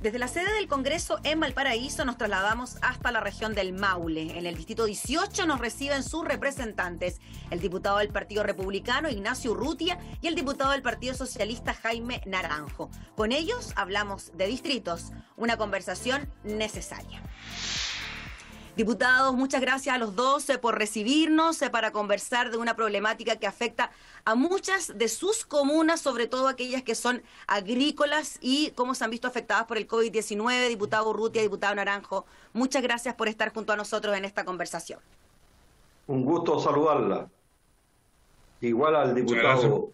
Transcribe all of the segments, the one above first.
Desde la sede del Congreso en Valparaíso nos trasladamos hasta la región del Maule. En el distrito 18 nos reciben sus representantes, el diputado del Partido Republicano Ignacio Urrutia y el diputado del Partido Socialista Jaime Naranjo. Con ellos hablamos de distritos, una conversación necesaria. Diputados, muchas gracias a los dos por recibirnos para conversar de una problemática que afecta a muchas de sus comunas, sobre todo aquellas que son agrícolas y cómo se han visto afectadas por el COVID-19. Diputado Urrutia, diputado Naranjo, muchas gracias por estar junto a nosotros en esta conversación. Un gusto saludarla. Igual al diputado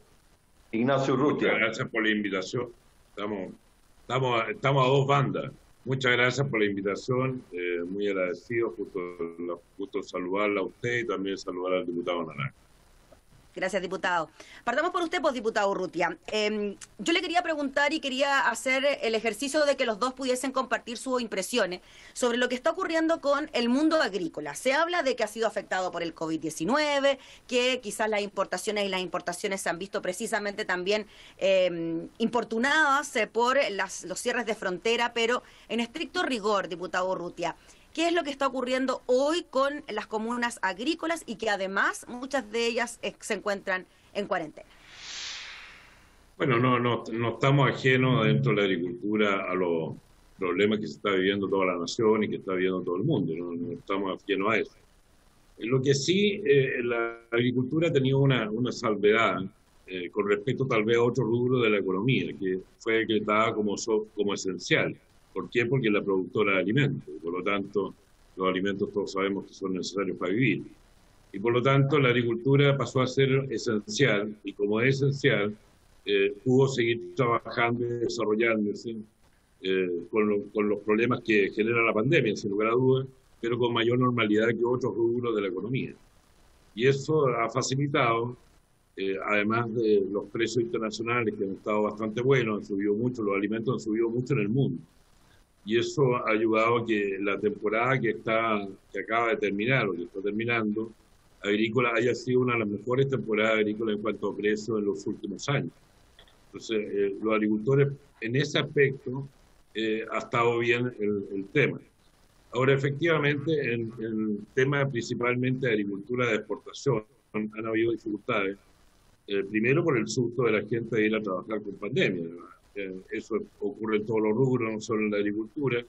Ignacio Urrutia. Muchas gracias por la invitación. Estamos a dos bandas. Muchas gracias por la invitación, muy agradecido, justo saludarla a usted y también saludar al diputado Naranjo. Gracias, diputado. Partamos por usted, pues, diputado Urrutia. Yo le quería preguntar y quería hacer el ejercicio de que los dos pudiesen compartir sus impresiones sobre lo que está ocurriendo con el mundo agrícola. Se habla de que ha sido afectado por el COVID-19, que quizás las importaciones se han visto precisamente también importunadas por los cierres de frontera, pero en estricto rigor, diputado Urrutia, ¿qué es lo que está ocurriendo hoy con las comunas agrícolas y que además muchas de ellas se encuentran en cuarentena? Bueno, no estamos ajenos dentro de la agricultura a los problemas que se está viviendo toda la nación y que está viviendo todo el mundo, no estamos ajenos a eso. Lo que sí, la agricultura ha tenido una salvedad con respecto tal vez a otro rubro de la economía, que fue decretada como esencial. ¿Por qué? Porque es la productora de alimentos, y por lo tanto los alimentos todos sabemos que son necesarios para vivir. Y por lo tanto la agricultura pasó a ser esencial, y como es esencial, pudo seguir trabajando y desarrollándose con los problemas que genera la pandemia, sin lugar a dudas, pero con mayor normalidad que otros rubros de la economía. Y eso ha facilitado, además de los precios internacionales que han estado bastante buenos, han subido mucho, los alimentos han subido mucho en el mundo. Y eso ha ayudado a que la temporada que acaba de terminar, o que está terminando, agrícola, haya sido una de las mejores temporadas agrícolas en cuanto a precios en los últimos años. Entonces, los agricultores, en ese aspecto, ha estado bien el tema. Ahora, efectivamente, en el tema principalmente de agricultura de exportación, han habido dificultades. Primero por el susto de la gente de ir a trabajar con pandemia, ¿verdad? Eso ocurre en todos los rubros, no solo en la agricultura.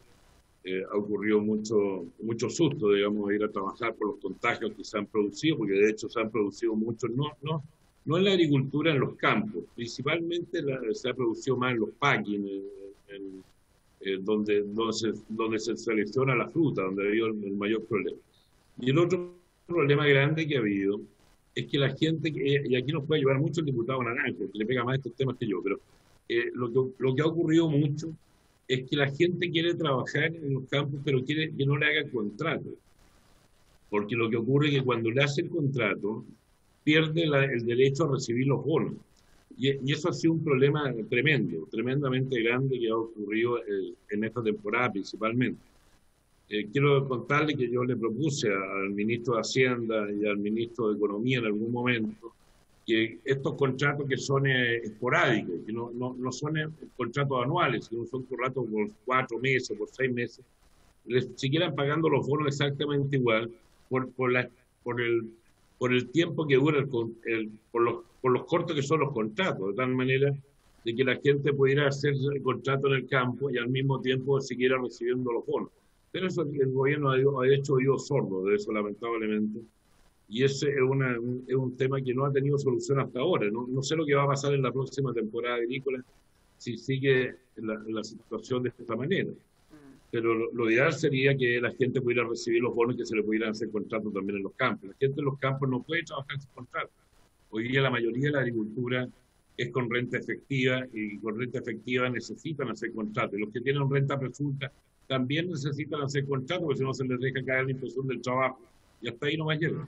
Ha ocurrido mucho susto, digamos, de ir a trabajar por los contagios que se han producido, porque de hecho se han producido muchos, no en la agricultura, en los campos. Principalmente se ha producido más en los packing, donde se selecciona la fruta, donde ha habido el mayor problema. Y el otro problema grande que ha habido es que la gente, y aquí nos puede ayudar mucho el diputado Naranjo, que le pega más estos temas que yo, pero lo que ha ocurrido mucho es que la gente quiere trabajar en los campos, pero quiere que no le hagan contrato. Porque lo que ocurre es que cuando le hace el contrato, pierde el derecho a recibir los bonos. Y eso ha sido un problema tremendamente grande que ha ocurrido en esta temporada principalmente. Quiero contarle que yo le propuse al ministro de Hacienda y al ministro de Economía en algún momento que estos contratos que son esporádicos, que no son contratos anuales, sino son contratos por 4 meses, por 6 meses, les siguieran pagando los bonos exactamente igual por el tiempo que dura por los cortos que son los contratos, de tal manera de que la gente pudiera hacer el contrato en el campo y al mismo tiempo siguiera recibiendo los bonos. Pero eso el gobierno ha hecho oídos sordos de eso, lamentablemente. Y ese es un tema que no ha tenido solución hasta ahora. No sé lo que va a pasar en la próxima temporada agrícola si sigue la situación de esta manera. Pero lo ideal sería que la gente pudiera recibir los bonos y que se le pudieran hacer contratos también en los campos. La gente en los campos no puede trabajar sin contratos. Hoy día la mayoría de la agricultura es con renta efectiva y con renta efectiva necesitan hacer contratos. Y los que tienen renta presunta también necesitan hacer contratos porque si no se les deja caer la impresión del trabajo. Y hasta ahí no va a llegar.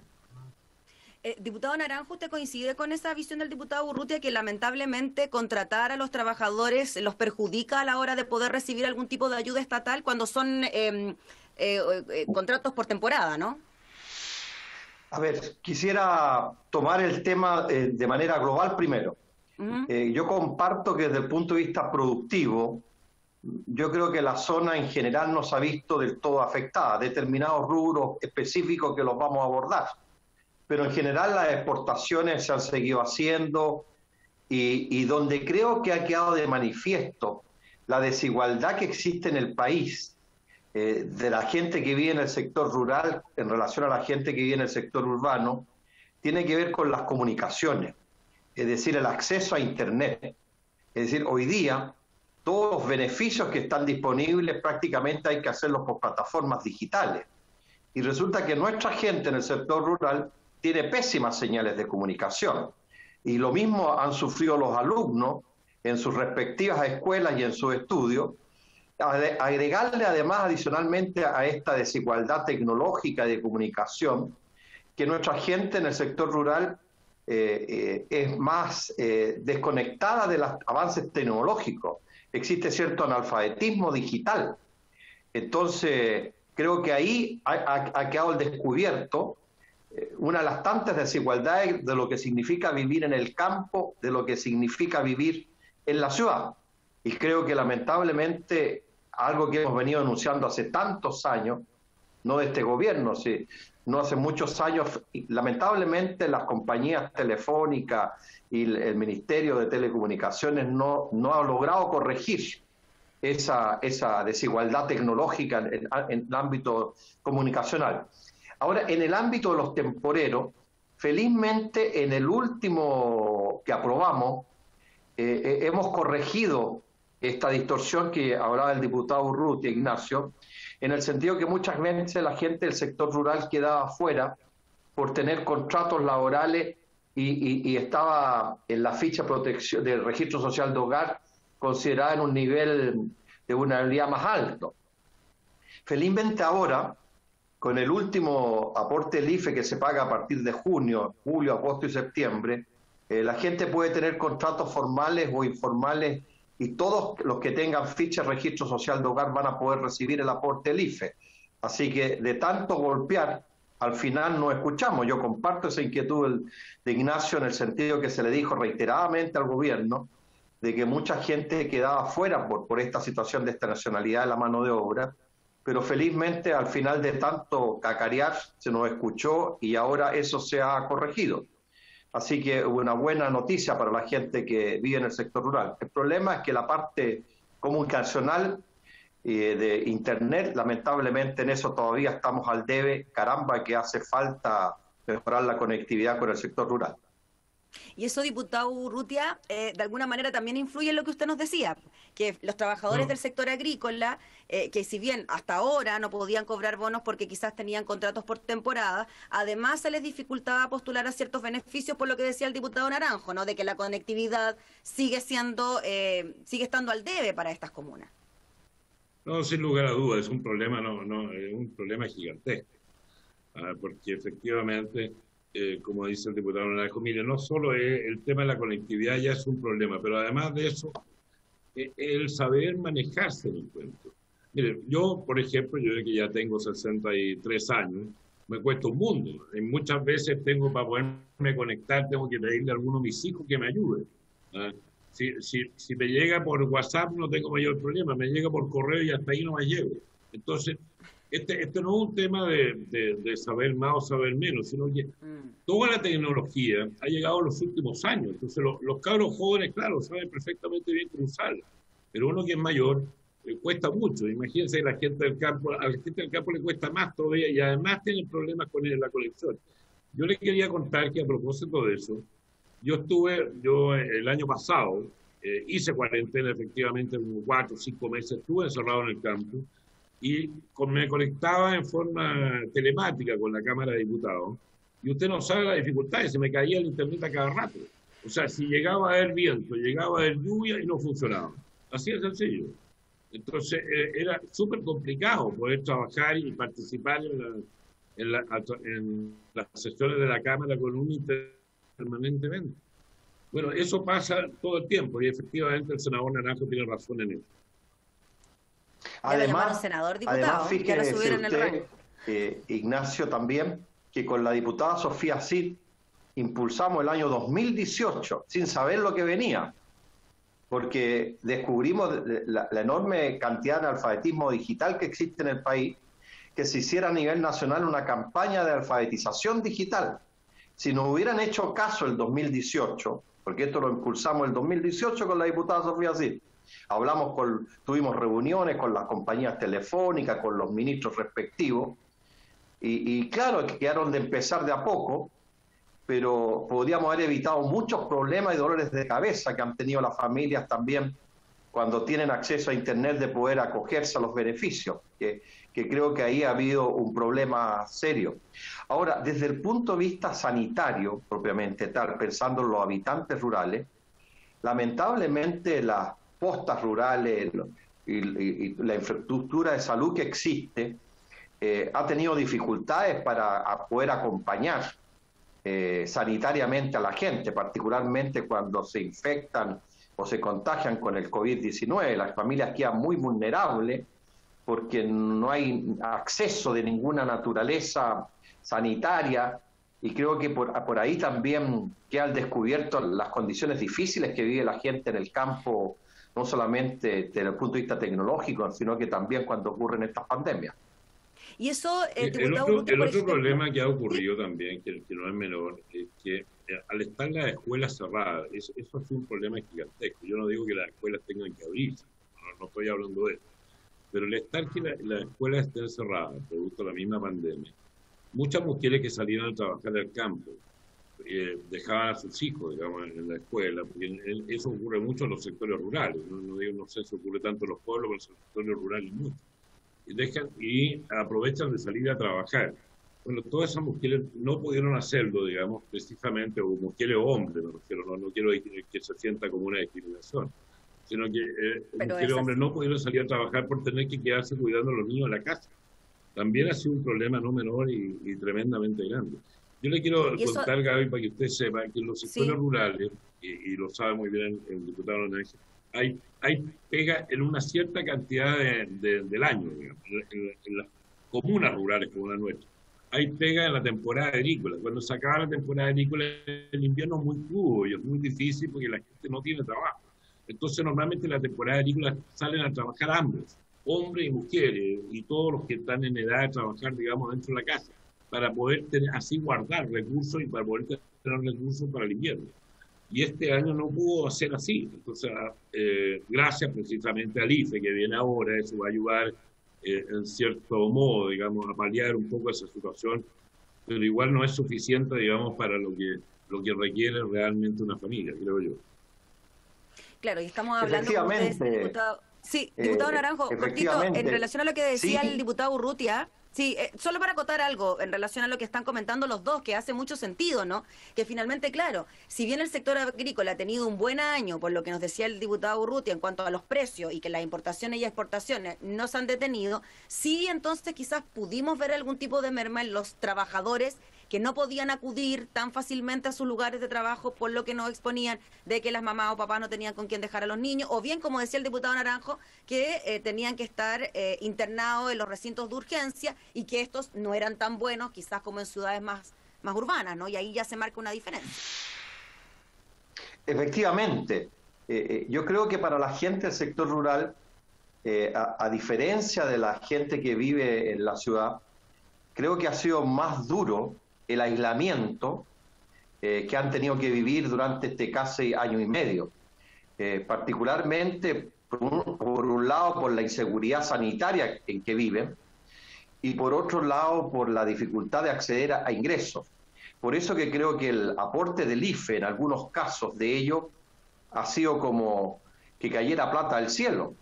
Diputado Naranjo, ¿usted coincide con esa visión del diputado Urrutia que lamentablemente contratar a los trabajadores los perjudica a la hora de poder recibir algún tipo de ayuda estatal cuando son contratos por temporada, ¿no? A ver, quisiera tomar el tema de manera global primero. Yo comparto que desde el punto de vista productivo, yo creo que la zona en general no se ha visto del todo afectada, determinados rubros específicos que los vamos a abordar. Pero en general las exportaciones se han seguido haciendo y donde creo que ha quedado de manifiesto la desigualdad que existe en el país de la gente que vive en el sector rural en relación a la gente que vive en el sector urbano, tiene que ver con las comunicaciones, es decir, el acceso a Internet. Es decir, hoy día todos los beneficios que están disponibles prácticamente hay que hacerlos por plataformas digitales. Y resulta que nuestra gente en el sector rural tiene pésimas señales de comunicación. Y lo mismo han sufrido los alumnos en sus respectivas escuelas y en sus estudios. Agregarle además adicionalmente a esta desigualdad tecnológica de comunicación, que nuestra gente en el sector rural es más desconectada de los avances tecnológicos. Existe cierto analfabetismo digital. Entonces, creo que ahí ha quedado al descubierto una de las tantas desigualdades de lo que significa vivir en el campo, de lo que significa vivir en la ciudad. Y creo que lamentablemente algo que hemos venido denunciando hace tantos años, no de este gobierno, no hace muchos años, lamentablemente las compañías telefónicas y el Ministerio de Telecomunicaciones no ha logrado corregir esa desigualdad tecnológica en el ámbito comunicacional. Ahora, en el ámbito de los temporeros, felizmente en el último que aprobamos, hemos corregido esta distorsión que hablaba el diputado Urrutia, Ignacio, en el sentido que muchas veces la gente del sector rural quedaba afuera por tener contratos laborales y estaba en la ficha de protección del registro social de hogar considerada en un nivel de vulnerabilidad más alto. Felizmente ahora, con el último aporte del IFE que se paga a partir de junio, julio, agosto y septiembre, la gente puede tener contratos formales o informales y todos los que tengan ficha de registro social de hogar van a poder recibir el aporte del IFE. Así que de tanto golpear, al final no escuchamos. Yo comparto esa inquietud de Ignacio en el sentido que se le dijo reiteradamente al gobierno de que mucha gente quedaba fuera por esta situación de esta nacionalidad de la mano de obra, pero felizmente al final de tanto cacarear se nos escuchó y ahora eso se ha corregido. Así que una buena noticia para la gente que vive en el sector rural. El problema es que la parte comunicacional de Internet, lamentablemente en eso todavía estamos al debe. Caramba, que hace falta mejorar la conectividad con el sector rural. Y eso, diputado Urrutia, de alguna manera también influye en lo que usted nos decía, que los trabajadores del sector agrícola, que si bien hasta ahora no podían cobrar bonos porque quizás tenían contratos por temporada, además se les dificultaba postular a ciertos beneficios por lo que decía el diputado Naranjo, ¿no? De que la conectividad sigue estando al debe para estas comunas. No, sin lugar a dudas, es un problema, es un problema gigantesco, porque efectivamente, como dice el diputado Naranjo, mire, no solo el tema de la conectividad ya es un problema, pero además de eso, el saber manejarse en el cuento. Mire, yo, por ejemplo, yo que ya tengo 63 años, me cuesta un mundo. Y muchas veces para poderme conectar, tengo que pedirle a alguno de mis hijos que me ayude. Si me llega por WhatsApp no tengo mayor problema, me llega por correo y hasta ahí no me llego. Entonces, este no es un tema de saber más o saber menos, sino que toda la tecnología ha llegado en los últimos años. Entonces, los cabros jóvenes, claro, saben perfectamente bien cómo usarla, pero uno que es mayor cuesta mucho. Imagínense, a la gente del campo le cuesta más todavía y además tienen problemas con la conexión. Yo les quería contar que a propósito de eso, yo el año pasado hice cuarentena efectivamente, como 4 o 5 meses, estuve encerrado en el campo y me conectaba en forma telemática con la Cámara de Diputados y usted no sabe la dificultad, se me caía el internet a cada rato. O sea, si llegaba a haber viento, llegaba a haber lluvia y no funcionaba. Así de sencillo. Entonces era súper complicado poder trabajar y participar en las sesiones de la Cámara con permanentemente. Bueno, eso pasa todo el tiempo y efectivamente el senador Naranjo tiene razón en eso. Ya lo llamaron senador, diputado, ya lo subieron en el rango. Ignacio, también, que con la diputada Sofía Cid impulsamos el año 2018, sin saber lo que venía, porque descubrimos la enorme cantidad de alfabetismo digital que existe en el país, que se hiciera a nivel nacional una campaña de alfabetización digital. Si nos hubieran hecho caso el 2018, porque esto lo impulsamos el 2018 con la diputada Sofía Cid, tuvimos reuniones con las compañías telefónicas, con los ministros respectivos, y claro, que quedaron de empezar de a poco, pero podríamos haber evitado muchos problemas y dolores de cabeza que han tenido las familias también cuando tienen acceso a Internet, de poder acogerse a los beneficios, que creo que ahí ha habido un problema serio. Ahora, desde el punto de vista sanitario, propiamente tal, pensando en los habitantes rurales, lamentablemente las postas rurales y la infraestructura de salud que existe ha tenido dificultades para poder acompañar sanitariamente a la gente, particularmente cuando se infectan o se contagian con el COVID-19. Las familias quedan muy vulnerables porque no hay acceso de ninguna naturaleza sanitaria, y creo que por ahí también queda al descubierto las condiciones difíciles que vive la gente en el campo, no solamente desde el punto de vista tecnológico, sino que también cuando ocurren estas pandemias. Y eso, el otro problema que ha ocurrido también, que no es menor, es que al estar las escuelas cerradas, eso ha sido un problema gigantesco. Yo no digo que las escuelas tengan que abrirse, no estoy hablando de eso, pero el estar que las escuelas estén cerradas, producto de la misma pandemia, muchas mujeres que salieron a trabajar al campo dejaban a sus hijos, digamos, en la escuela, porque eso ocurre mucho en los sectores rurales, no sé si ocurre tanto en los pueblos, pero en los sectores rurales mucho. Y aprovechan de salir a trabajar. Bueno, todas esas mujeres no pudieron hacerlo, digamos, precisamente, o mujeres o hombres, me refiero, no quiero que se sienta como una discriminación, sino que mujeres o hombres no pudieron salir a trabajar por tener que quedarse cuidando a los niños en la casa. También ha sido un problema no menor y tremendamente grande. Yo le quiero contar, Gaby, para que usted sepa, que en los sectores rurales, y lo sabe muy bien el diputado Hernández, hay pega en una cierta cantidad del año, digamos, en las comunas rurales como la nuestra. Hay pega en la temporada agrícola. Cuando se acaba la temporada agrícola, el invierno es muy crudo y es muy difícil porque la gente no tiene trabajo. Entonces, normalmente en la temporada agrícola salen a trabajar ambos, hombres y mujeres, y todos los que están en edad de trabajar, digamos, dentro de la casa, para poder así guardar recursos y para poder tener recursos para el invierno. Y este año no pudo ser así. Entonces, gracias precisamente al IFE que viene ahora, eso va a ayudar en cierto modo, digamos, a paliar un poco esa situación, pero igual no es suficiente, digamos, para lo que requiere realmente una familia, creo yo. Claro, y estamos hablando con ustedes, diputado. Sí, diputado Naranjo, cortito, en relación a lo que decía el diputado Urrutia. Sí, solo para acotar algo en relación a lo que están comentando los dos, que hace mucho sentido, ¿no? Que finalmente, claro, si bien el sector agrícola ha tenido un buen año, por lo que nos decía el diputado Urrutia en cuanto a los precios y que las importaciones y exportaciones no se han detenido, sí, entonces quizás pudimos ver algún tipo de merma en los trabajadores que no podían acudir tan fácilmente a sus lugares de trabajo por lo que nos exponían de que las mamás o papás no tenían con quién dejar a los niños, o bien, como decía el diputado Naranjo, que tenían que estar internados en los recintos de urgencia y que estos no eran tan buenos quizás como en ciudades más urbanas, ¿no? Y ahí ya se marca una diferencia. Efectivamente. Yo creo que para la gente del sector rural, a diferencia de la gente que vive en la ciudad, creo que ha sido más duro el aislamiento que han tenido que vivir durante este casi año y medio. Particularmente, por un lado, por la inseguridad sanitaria en que viven, y por otro lado, por la dificultad de acceder a ingresos. Por eso que creo que el aporte del IFE, en algunos casos de ello, ha sido como que cayera plata del cielo,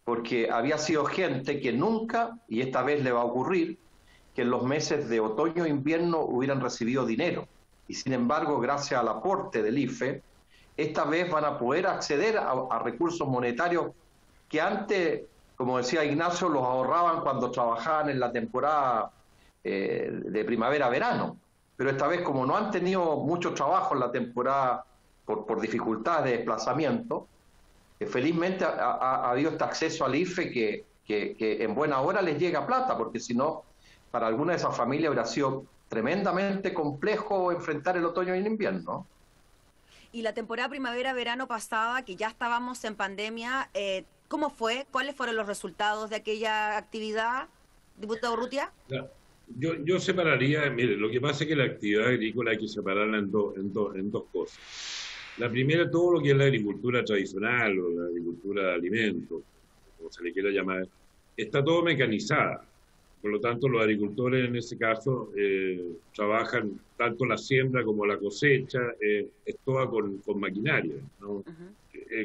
porque había sido gente que nunca, y esta vez le va a ocurrir, que en los meses de otoño e invierno hubieran recibido dinero. Y sin embargo, gracias al aporte del IFE, esta vez van a poder acceder a recursos monetarios que antes, como decía Ignacio, los ahorraban cuando trabajaban en la temporada de primavera-verano. Pero esta vez, como no han tenido mucho trabajo en la temporada por dificultades de desplazamiento, felizmente ha habido este acceso al IFE que en buena hora les llega plata, porque si no, para alguna de esas familias hubiera sido tremendamente complejo enfrentar el otoño y el invierno. Y la temporada primavera-verano pasada, que ya estábamos en pandemia, ¿cómo fue? ¿Cuáles fueron los resultados de aquella actividad, diputado Urrutia? Yo separaría, mire, lo que pasa es que la actividad agrícola hay que separarla en dos cosas. La primera, todo lo que es la agricultura tradicional o la agricultura de alimentos, como se le quiera llamar, está todo mecanizada. Por lo tanto, los agricultores en ese caso trabajan tanto la siembra como la cosecha, es toda con maquinaria, ¿no?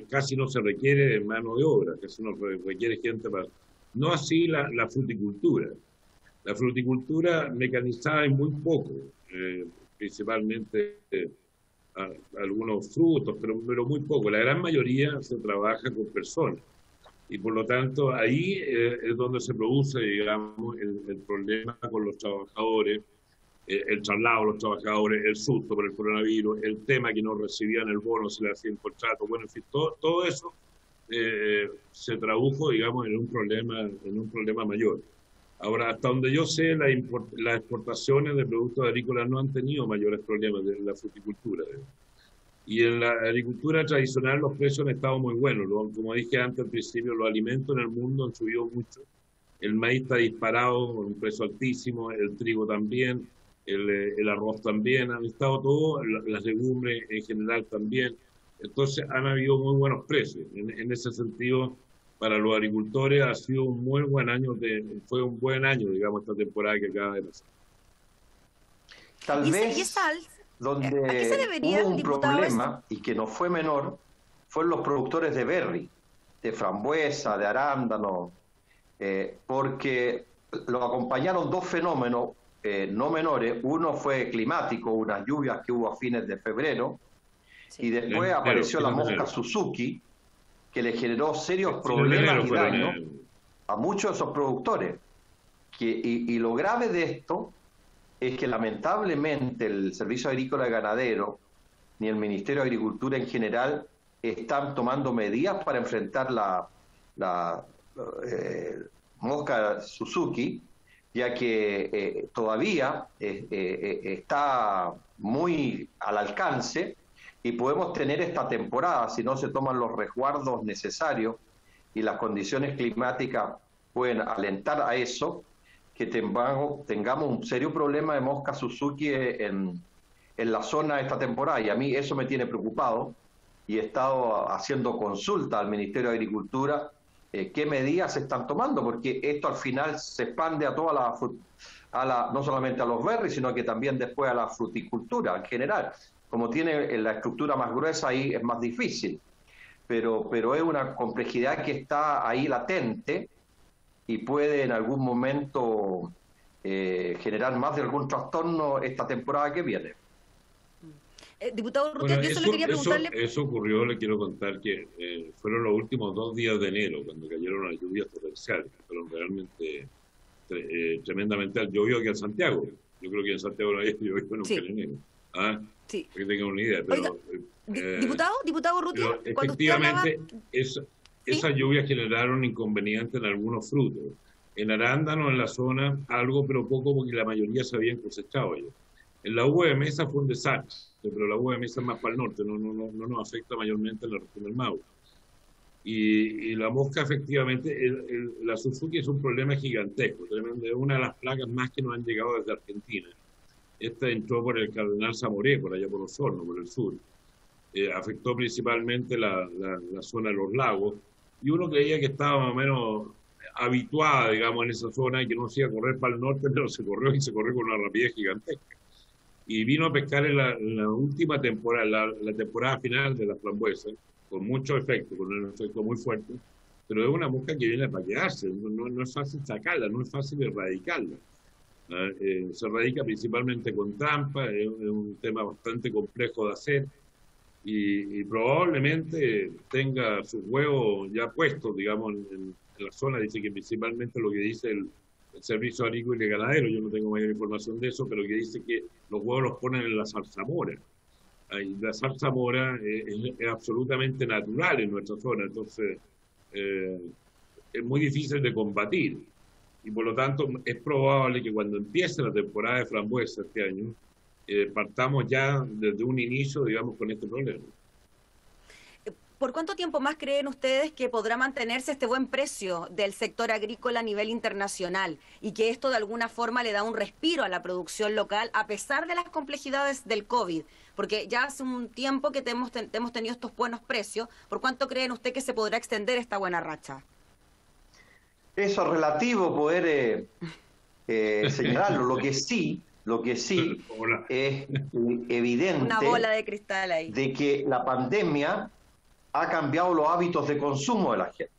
Casi no se requiere mano de obra, casi no requiere gente para... No así la fruticultura. La fruticultura mecanizada es muy poco, principalmente algunos frutos, pero muy poco. La gran mayoría se trabaja con personas. Y por lo tanto, ahí es donde se produce, digamos, el problema con los trabajadores, el traslado de los trabajadores, el susto por el coronavirus, el tema que no recibían el bono, se le hacía el contrato, bueno, en fin, todo eso se tradujo, digamos, en un problema mayor. Ahora, hasta donde yo sé, las exportaciones de productos agrícolas no han tenido mayores problemas de la fruticultura. Y en la agricultura tradicional los precios han estado muy buenos. Como dije antes al principio, los alimentos en el mundo han subido mucho. El maíz está disparado con un precio altísimo, el trigo también, el arroz también, han estado todos, las legumbres en general también. Entonces han habido muy buenos precios. En ese sentido, para los agricultores ha sido un muy buen año, fue un buen año, digamos, esta temporada que acaba de pasar. Tal vez donde hubo un problema, y que no fue menor, fueron los productores de berry, de frambuesa, de arándano, porque lo acompañaron dos fenómenos no menores. Uno fue climático, unas lluvias que hubo a fines de febrero, y después apareció la mosca Suzuki, que le generó serios problemas y daños a muchos de esos productores. Y lo grave de esto es que lamentablemente el Servicio Agrícola y Ganadero, ni el Ministerio de Agricultura en general, están tomando medidas para enfrentar la mosca Suzuki, ya que todavía está muy al alcance y podemos tener esta temporada, si no se toman los resguardos necesarios y las condiciones climáticas pueden alentar a eso, que tengamos un serio problema de mosca Suzuki en la zona esta temporada. Y a mí eso me tiene preocupado, y he estado haciendo consulta al Ministerio de Agricultura qué medidas se están tomando, porque esto al final se expande a toda no solamente a los berries, sino que también después a la fruticultura en general. Como tiene la estructura más gruesa, ahí es más difícil, pero es una complejidad que está ahí latente y puede en algún momento generar más de algún trastorno esta temporada que viene. Diputado Urrutia, bueno, yo solo quería preguntarle... Eso ocurrió, le quiero contar que fueron los últimos 2 días de enero, cuando cayeron las lluvias torrenciales, que fueron realmente tremendamente... Llovió aquí en Santiago. Yo creo que en Santiago no había llovido nunca en enero. Sí. Para que tengan una idea. Pero, diputado Urrutia, efectivamente, esas lluvias generaron inconvenientes en algunos frutos. En arándano, en la zona, algo, pero poco, porque la mayoría se habían cosechado ya. En la uva de mesa fue un desastre, pero la uva de mesa es más para el norte, no nos afecta mayormente en la región del Maule. Y la mosca, efectivamente, la Suzuki es un problema gigantesco, tremendo, es una de las plagas más que nos han llegado desde Argentina. Esta entró por el Cardenal Zamoré, por allá por Osorno, por el sur. Afectó principalmente la zona de los lagos, y uno creía que estaba más o menos habituada, digamos, en esa zona, y que no se iba a correr para el norte, pero se corrió con una rapidez gigantesca. Y vino a pescar en la última temporada, la temporada final de la frambuesa, con mucho efecto, con un efecto muy fuerte, pero es una mosca que viene para quedarse, no es fácil sacarla, no es fácil erradicarla. Se erradica principalmente con trampa, es un tema bastante complejo de hacer, y probablemente tenga sus huevos ya puestos, digamos, en la zona. Dice que principalmente lo que dice Servicio Agrícola y Ganadero, yo no tengo mayor información de eso, pero que dice que los huevos los ponen en la zarzamora. La zarzamora es absolutamente natural en nuestra zona, entonces es muy difícil de combatir. Y por lo tanto es probable que cuando empiece la temporada de frambuesa este año, partamos ya desde un inicio, digamos, con este problema. ¿Por cuánto tiempo más creen ustedes que podrá mantenerse este buen precio del sector agrícola a nivel internacional y que esto de alguna forma le da un respiro a la producción local a pesar de las complejidades del COVID? Porque ya hace un tiempo que hemos tenido estos buenos precios. ¿Por cuánto creen ustedes que se podrá extender esta buena racha? Eso es relativo poder señalarlo. Lo que sí es evidente una bola de cristal ahí, de que la pandemia ha cambiado los hábitos de consumo de la gente.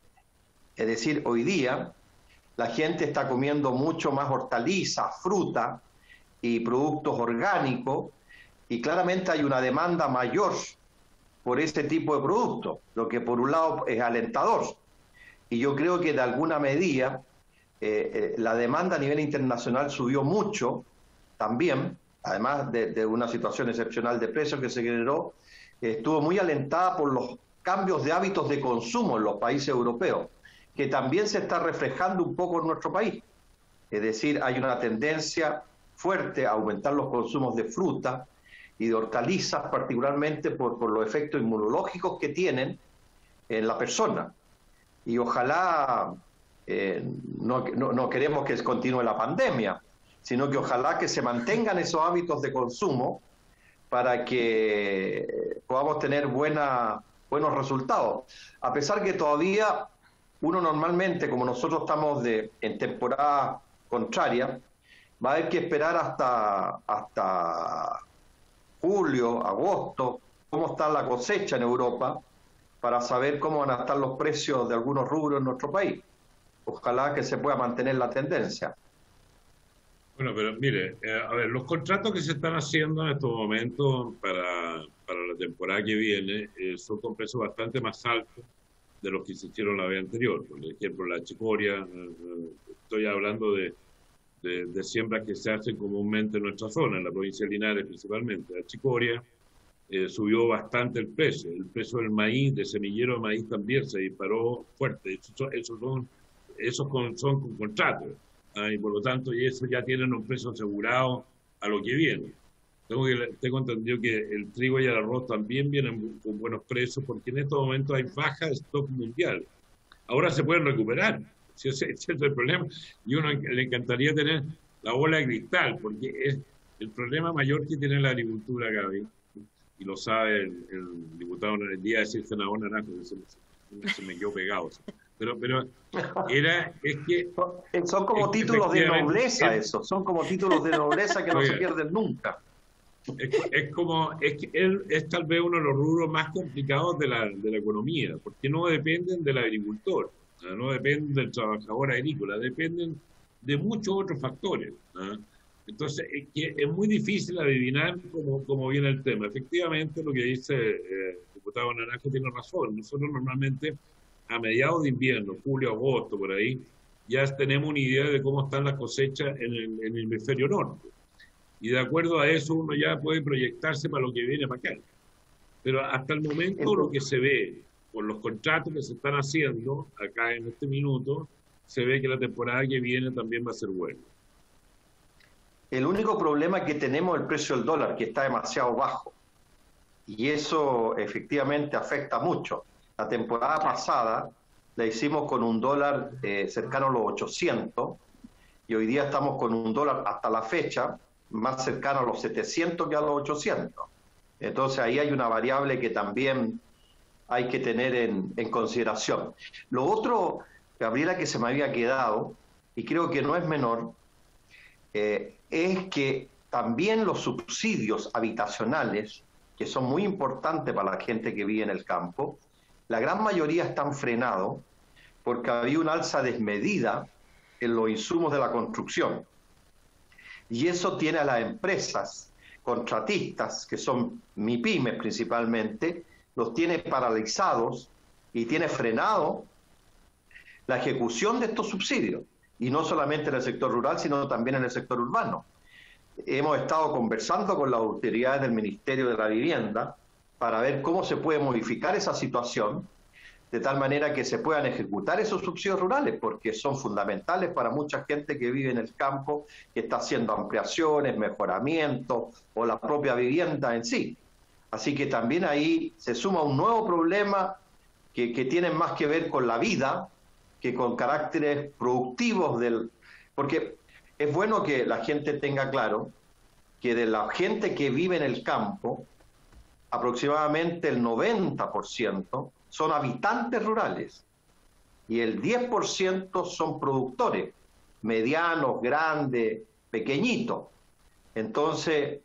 Es decir, hoy día la gente está comiendo mucho más hortalizas, fruta y productos orgánicos, y claramente hay una demanda mayor por este tipo de productos, lo que por un lado es alentador. Y yo creo que de alguna medida la demanda a nivel internacional subió mucho también, además de una situación excepcional de precios que se generó, estuvo muy alentada por los cambios de hábitos de consumo en los países europeos, que también se está reflejando un poco en nuestro país. Es decir, hay una tendencia fuerte a aumentar los consumos de fruta y de hortalizas, particularmente por los efectos inmunológicos que tienen en la persona. Y ojalá, no queremos que continúe la pandemia, sino que ojalá que se mantengan esos hábitos de consumo para que podamos tener buenos resultados. A pesar que todavía uno normalmente, como nosotros estamos en temporada contraria, va a haber que esperar hasta julio, agosto, cómo está la cosecha en Europa, para saber cómo van a estar los precios de algunos rubros en nuestro país. Ojalá que se pueda mantener la tendencia. Bueno, pero mire, a ver, los contratos que se están haciendo en estos momentos para la temporada que viene son con precios bastante más altos de los que se hicieron la vez anterior. Por ejemplo, la chicoria, estoy hablando de siembras que se hacen comúnmente en nuestra zona, en la provincia de Linares principalmente. La chicoria subió bastante el precio. El precio del maíz, de semillero de maíz también se disparó fuerte. Esos son con contratos. Y por lo tanto, y eso ya tienen un precio asegurado a lo que viene. Tengo entendido que el trigo y el arroz también vienen con buenos precios, porque en estos momentos hay baja de stock mundial. Ahora se pueden recuperar, ese es el problema. Y uno le encantaría tener la bola de cristal, porque es el problema mayor que tiene la agricultura, Gaby, y lo sabe el diputado en el día de decir senador Naranjo, que se me quedó pegado. Pero es que... Son como títulos de nobleza eso, son como títulos de nobleza que no se pierden nunca. Es tal vez uno de los rubros más complicados de la economía, porque no dependen del agricultor, no dependen del trabajador agrícola, dependen de muchos otros factores. Entonces, es muy difícil adivinar cómo viene el tema. Efectivamente, lo que dice el diputado Naranjo tiene razón. Nosotros normalmente a mediados de invierno, julio, agosto, por ahí, ya tenemos una idea de cómo están las cosechas en el hemisferio norte. Y de acuerdo a eso uno ya puede proyectarse para lo que viene para acá. Pero hasta el momento lo que se ve, por los contratos que se están haciendo acá en este minuto, se ve que la temporada que viene también va a ser buena. El único problema que tenemos es el precio del dólar, que está demasiado bajo. Y eso efectivamente afecta mucho. La temporada pasada la hicimos con un dólar cercano a los 800 y hoy día estamos con un dólar hasta la fecha más cercano a los 700 que a los 800. Entonces ahí hay una variable que también hay que tener en consideración. Lo otro, Gabriela, que se me había quedado, y creo que no es menor, es que también los subsidios habitacionales, que son muy importantes para la gente que vive en el campo, la gran mayoría están frenados porque había una alza desmedida en los insumos de la construcción. Y eso tiene a las empresas contratistas, que son MIPYMES principalmente, los tiene paralizados y tiene frenado la ejecución de estos subsidios. y no solamente en el sector rural, sino también en el sector urbano. Hemos estado conversando con las autoridades del Ministerio de la Vivienda para ver cómo se puede modificar esa situación de tal manera que se puedan ejecutar esos subsidios rurales, porque son fundamentales para mucha gente que vive en el campo, que está haciendo ampliaciones, mejoramientos o la propia vivienda en sí. Así que también ahí se suma un nuevo problema que tiene más que ver con la vida que con caracteres productivos porque es bueno que la gente tenga claro que de la gente que vive en el campo, aproximadamente el 90% son habitantes rurales y el 10% son productores, medianos, grandes, pequeñitos. Entonces,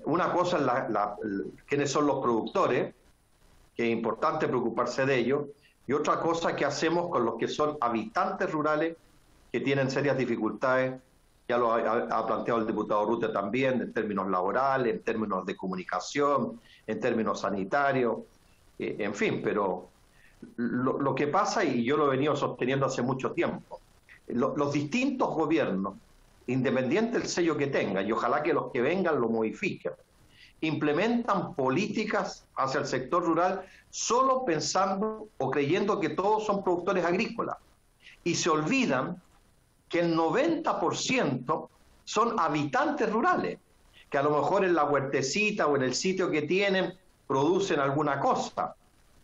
una cosa es quiénes son los productores, que es importante preocuparse de ellos, y otra cosa qué hacemos con los que son habitantes rurales que tienen serias dificultades. Ya lo ha planteado el diputado Urrutia también, en términos laborales, en términos de comunicación, en términos sanitarios, en fin, pero lo que pasa, y yo lo he venido sosteniendo hace mucho tiempo, los distintos gobiernos, independiente del sello que tengan, y ojalá que los que vengan lo modifiquen, implementan políticas hacia el sector rural solo pensando o creyendo que todos son productores agrícolas, y se olvidan que el 90% son habitantes rurales, que a lo mejor en la huertecita o en el sitio que tienen producen alguna cosa,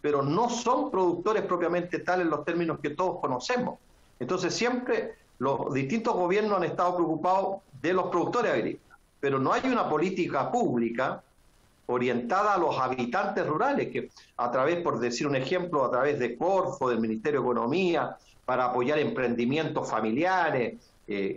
pero no son productores propiamente tales en los términos que todos conocemos. Entonces siempre los distintos gobiernos han estado preocupados de los productores agrícolas, pero no hay una política pública orientada a los habitantes rurales, que a través, por decir un ejemplo, a través de Corfo, del Ministerio de Economía, para apoyar emprendimientos familiares,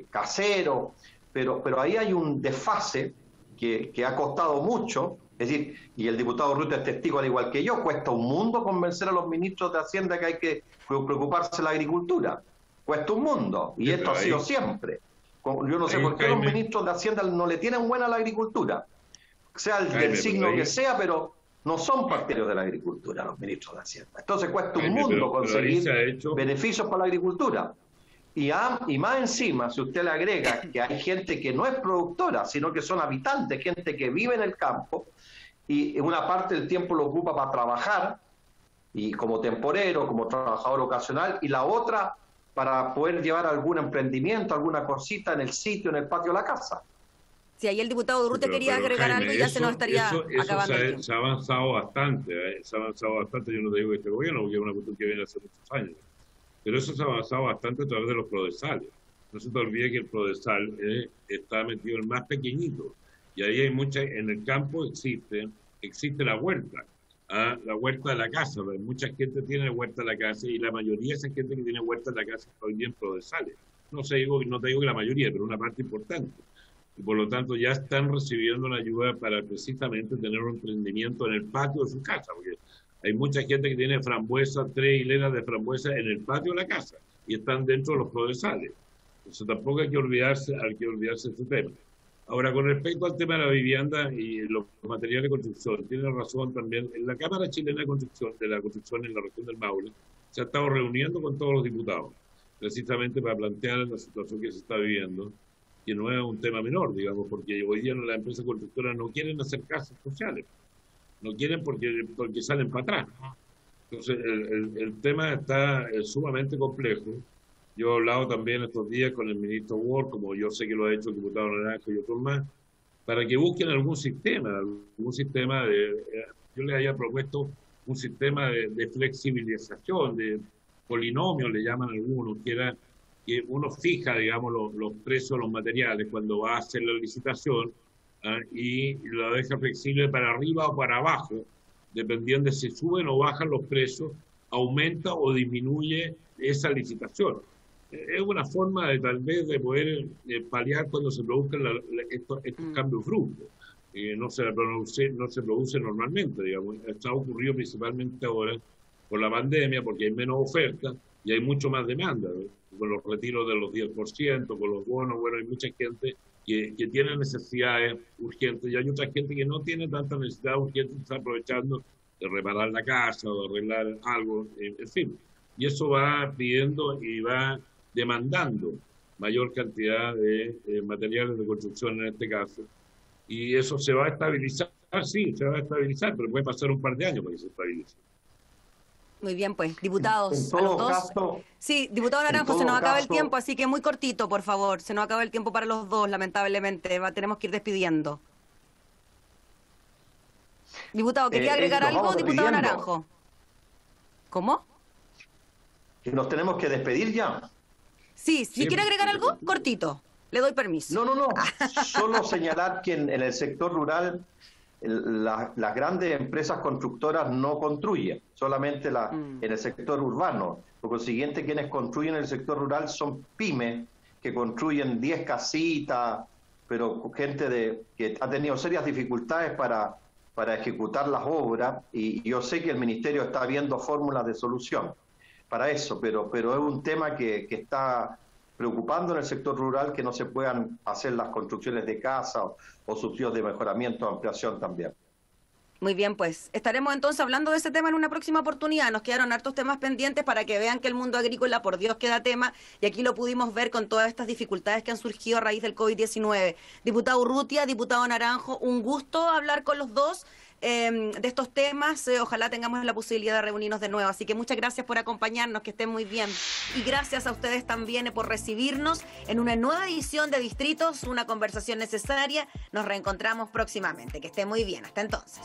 caseros, pero ahí hay un desfase que ha costado mucho, es decir, y el diputado Urrutia es testigo al igual que yo, cuesta un mundo convencer a los ministros de Hacienda que hay que preocuparse de la agricultura, cuesta un mundo, y esto ha sido siempre. Yo no sé por qué los ministros de Hacienda no le tienen buena a la agricultura, sea el del signo que sea, pero no son partidarios de la agricultura los ministros de Hacienda. Entonces cuesta un mundo conseguir beneficios para la agricultura. Y más encima, si usted le agrega que hay gente que no es productora, sino que son habitantes, gente que vive en el campo, y una parte del tiempo lo ocupa para trabajar, y como temporero, como trabajador ocasional, y la otra para poder llevar algún emprendimiento, alguna cosita en el sitio, en el patio de la casa. Si ahí el diputado Urrutia quería agregar algo, ya se nos estaría acabando. Se ha avanzado bastante, yo no te digo este gobierno, porque es una cuestión que viene hace muchos años, pero eso se ha avanzado bastante a través de los prodesales. No se te olvide que el prodesal está metido el más pequeñito, y ahí hay en el campo existe la huerta, la huerta de la casa, mucha gente tiene huerta de la casa, y la mayoría de esa gente que tiene huerta de la casa está hoy en prodesales. No te digo que la mayoría, pero una parte importante. Y por lo tanto ya están recibiendo la ayuda para precisamente tener un emprendimiento en el patio de su casa, porque hay mucha gente que tiene frambuesa, 3 hileras de frambuesa en el patio de la casa, y están dentro de los prodesales. Entonces tampoco hay que olvidarse de este tema. Ahora, con respecto al tema de la vivienda y los materiales de construcción, tiene razón también, en la Cámara Chilena de la Construcción en la región del Maule, se ha estado reuniendo con todos los diputados, precisamente para plantear la situación que se está viviendo, que no es un tema menor, digamos, porque hoy día las empresas constructoras no quieren hacer casas sociales, no quieren porque salen para atrás. Entonces, el tema está sumamente complejo. Yo he hablado también estos días con el ministro Ward, como yo sé que lo ha hecho el diputado Naranjo y otros más, para que busquen algún sistema yo les haya propuesto un sistema de flexibilización, de polinomio, le llaman algunos, que uno fija, digamos, los precios de los materiales cuando va a hacer la licitación, y lo deja flexible para arriba o para abajo, dependiendo de si suben o bajan los precios, aumenta o disminuye esa licitación. Es una forma de tal vez de poder paliar cuando se produzcan estos cambios bruscos. No se produce normalmente, digamos. Esto ha ocurrido principalmente ahora por la pandemia, porque hay menos oferta y hay mucho más demanda, ¿no? Con los retiros de los 10%, con los bonos, bueno, hay mucha gente que tiene necesidades urgentes, y hay otra gente que no tiene tanta necesidad urgente, está aprovechando de reparar la casa o de arreglar algo, en fin. Y eso va pidiendo y va demandando mayor cantidad de materiales de construcción en este caso, y eso se va a estabilizar, sí, se va a estabilizar, pero puede pasar un par de años para que se estabilice. Muy bien, pues, diputados, En a los todo dos. caso, Sí, diputado en Naranjo, se todo nos acaba el caso, tiempo, así que muy cortito, por favor. Se nos acaba el tiempo para los dos, lamentablemente. Tenemos que ir despidiendo. Diputado, ¿quería agregar nos algo? vamos Diputado despidiendo. Naranjo. ¿Cómo? ¿Que nos tenemos que despedir ya? Sí, si Sí, quiere agregar porque- algo, cortito. Le doy permiso. No. Solo señalar que en el sector rural las grandes empresas constructoras no construyen, solamente en el sector urbano. Por consiguiente, quienes construyen en el sector rural son pymes que construyen 10 casitas, pero gente que ha tenido serias dificultades para ejecutar las obras, y yo sé que el Ministerio está viendo fórmulas de solución para eso, pero es un tema que está preocupando en el sector rural, que no se puedan hacer las construcciones de casa o subsidios de mejoramiento o ampliación también. Muy bien, pues estaremos entonces hablando de ese tema en una próxima oportunidad. Nos quedaron hartos temas pendientes para que vean que el mundo agrícola, por Dios, queda tema, y aquí lo pudimos ver con todas estas dificultades que han surgido a raíz del COVID-19. Diputado Urrutia, diputado Naranjo, un gusto hablar con los dos de estos temas. Ojalá tengamos la posibilidad de reunirnos de nuevo. Así que muchas gracias por acompañarnos, que estén muy bien. Y gracias a ustedes también por recibirnos en una nueva edición de Distritos, una conversación necesaria. Nos reencontramos próximamente. Que estén muy bien. Hasta entonces.